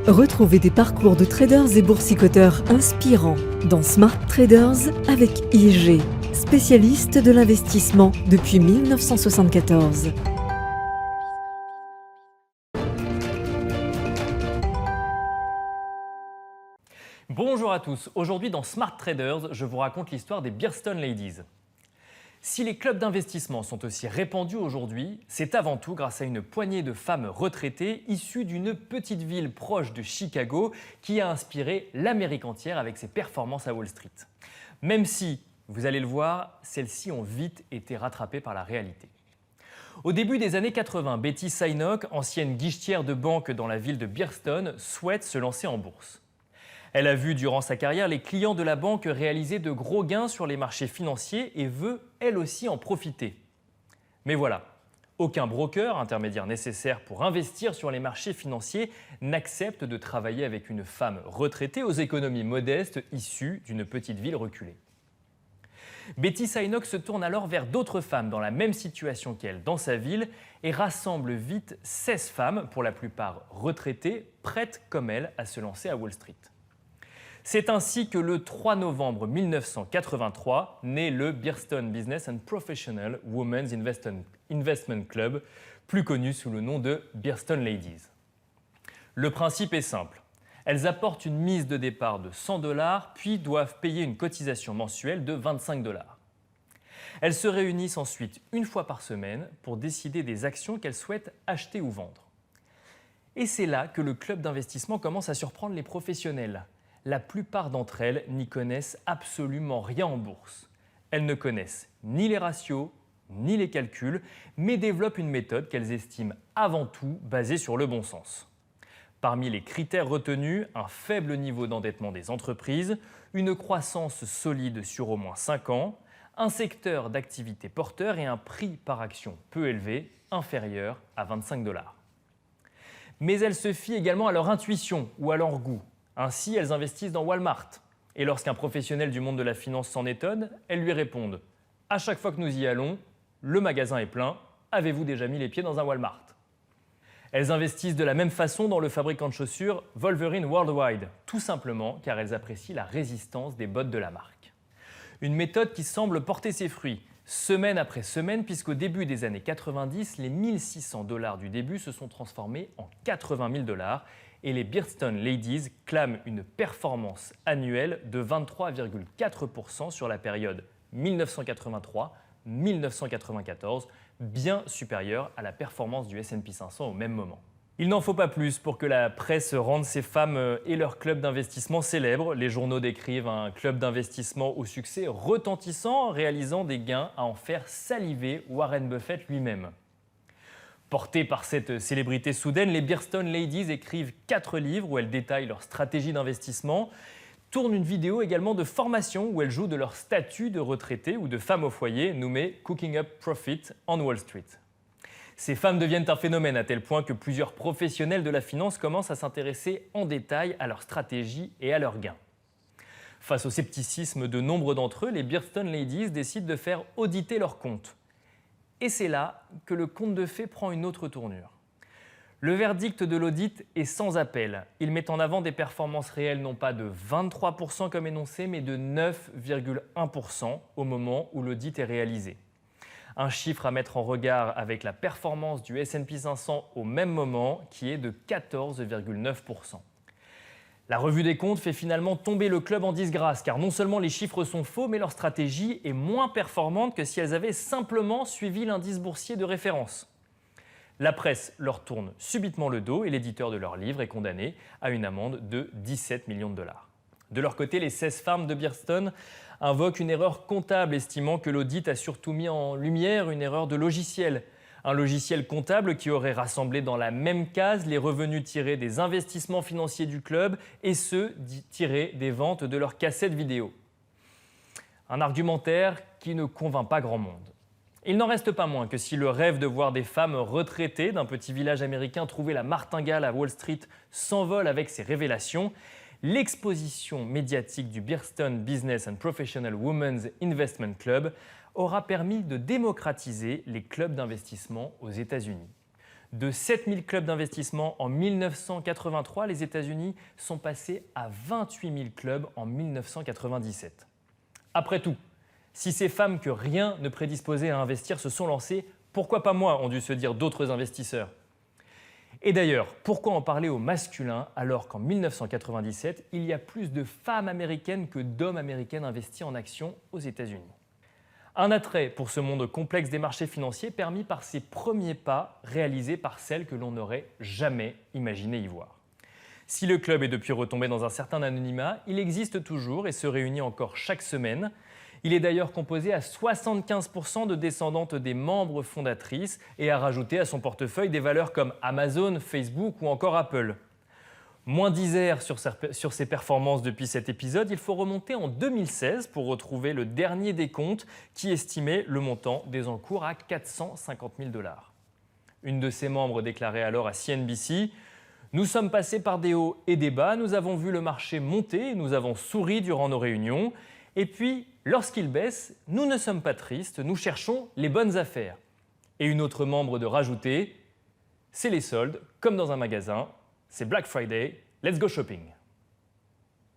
Retrouvez des parcours de traders et boursicoteurs inspirants dans Smart Traders avec IG, spécialiste de l'investissement depuis 1974. Bonjour à tous, aujourd'hui dans Smart Traders, je vous raconte l'histoire des Bearston Ladies. Si les clubs d'investissement sont aussi répandus aujourd'hui, c'est avant tout grâce à une poignée de femmes retraitées issues d'une petite ville proche de Chicago qui a inspiré l'Amérique entière avec ses performances à Wall Street. Même si, vous allez le voir, celles-ci ont vite été rattrapées par la réalité. Au début des années 80, Betty Synock, ancienne guichetière de banque dans la ville de Bearston, souhaite se lancer en bourse. Elle a vu durant sa carrière les clients de la banque réaliser de gros gains sur les marchés financiers et veut elle aussi en profiter. Mais voilà, aucun broker, intermédiaire nécessaire pour investir sur les marchés financiers, n'accepte de travailler avec une femme retraitée aux économies modestes issue d'une petite ville reculée. Betty Synock se tourne alors vers d'autres femmes dans la même situation qu'elle dans sa ville et rassemble vite 16 femmes, pour la plupart retraitées, prêtes comme elle à se lancer à Wall Street. C'est ainsi que le 3 novembre 1983 naît le Bearston Business and Professional Women's Investment Club, plus connu sous le nom de Bearston Ladies. Le principe est simple. Elles apportent une mise de départ de 100 $, puis doivent payer une cotisation mensuelle de 25 $. Elles se réunissent ensuite une fois par semaine pour décider des actions qu'elles souhaitent acheter ou vendre. Et c'est là que le club d'investissement commence à surprendre les professionnels. La plupart d'entre elles n'y connaissent absolument rien en bourse. Elles ne connaissent ni les ratios, ni les calculs, mais développent une méthode qu'elles estiment avant tout basée sur le bon sens. Parmi les critères retenus, un faible niveau d'endettement des entreprises, une croissance solide sur au moins 5 ans, un secteur d'activité porteur et un prix par action peu élevé, inférieur à 25 $. Mais elles se fient également à leur intuition ou à leur goût. Ainsi, elles investissent dans Walmart. Et lorsqu'un professionnel du monde de la finance s'en étonne, elles lui répondent « À chaque fois que nous y allons, le magasin est plein, avez-vous déjà mis les pieds dans un Walmart ?» Elles investissent de la même façon dans le fabricant de chaussures Wolverine Worldwide, tout simplement car elles apprécient la résistance des bottes de la marque. Une méthode qui semble porter ses fruits, semaine après semaine, puisqu'au début des années 90, les 1 600 $ du début se sont transformés en 80 000 $ et les Bearston Ladies clament une performance annuelle de 23,4% sur la période 1983-1994, bien supérieure à la performance du S&P 500 au même moment. Il n'en faut pas plus pour que la presse rende ces femmes et leur club d'investissement célèbres. Les journaux décrivent un club d'investissement au succès retentissant, réalisant des gains à en faire saliver Warren Buffett lui-même. Portées par cette célébrité soudaine, les Bearston Ladies écrivent 4 livres où elles détaillent leur stratégie d'investissement, tournent une vidéo également de formation où elles jouent de leur statut de retraitée ou de femme au foyer nommée Cooking Up Profit on Wall Street. Ces femmes deviennent un phénomène à tel point que plusieurs professionnels de la finance commencent à s'intéresser en détail à leur stratégie et à leurs gains. Face au scepticisme de nombre d'entre eux, les Bearston Ladies décident de faire auditer leurs comptes. Et c'est là que le conte de fées prend une autre tournure. Le verdict de l'audit est sans appel. Il met en avant des performances réelles non pas de 23% comme énoncé, mais de 9,1% au moment où l'audit est réalisé. Un chiffre à mettre en regard avec la performance du S&P 500 au même moment, qui est de 14,9%. La revue des comptes fait finalement tomber le club en disgrâce, car non seulement les chiffres sont faux, mais leur stratégie est moins performante que si elles avaient simplement suivi l'indice boursier de référence. La presse leur tourne subitement le dos et l'éditeur de leur livre est condamné à une amende de 17 millions de $. De leur côté, les 16 femmes de Bearston invoquent une erreur comptable, estimant que l'audit a surtout mis en lumière une erreur de logiciel. Un logiciel comptable qui aurait rassemblé dans la même case les revenus tirés des investissements financiers du club et ceux tirés des ventes de leurs cassettes vidéo. Un argumentaire qui ne convainc pas grand monde. Il n'en reste pas moins que si le rêve de voir des femmes retraitées d'un petit village américain trouver la martingale à Wall Street s'envole avec ces révélations, l'exposition médiatique du Bearston Business and Professional Women's Investment Club aura permis de démocratiser les clubs d'investissement aux États-Unis. De 7000 clubs d'investissement en 1983, les États-Unis sont passés à 28 000 clubs en 1997. Après tout, si ces femmes que rien ne prédisposait à investir se sont lancées, pourquoi pas moi, ont dû se dire d'autres investisseurs. Et d'ailleurs, pourquoi en parler au masculin alors qu'en 1997, il y a plus de femmes américaines que d'hommes américains investis en actions aux États-Unis? Un attrait pour ce monde complexe des marchés financiers permis par ces premiers pas réalisés par celles que l'on n'aurait jamais imaginé y voir. Si le club est depuis retombé dans un certain anonymat, il existe toujours et se réunit encore chaque semaine. Il est d'ailleurs composé à 75% de descendantes des membres fondatrices et a rajouté à son portefeuille des valeurs comme Amazon, Facebook ou encore Apple. Moins d'isère sur ses performances depuis cet épisode, il faut remonter en 2016 pour retrouver le dernier décompte qui estimait le montant des encours à 450 000 $. Une de ses membres déclarait alors à CNBC « Nous sommes passés par des hauts et des bas, nous avons vu le marché monter, nous avons souri durant nos réunions, et puis, lorsqu'il baisse, nous ne sommes pas tristes, nous cherchons les bonnes affaires. » Et une autre membre de rajouter « C'est les soldes, comme dans un magasin. C'est Black Friday, let's go shopping !»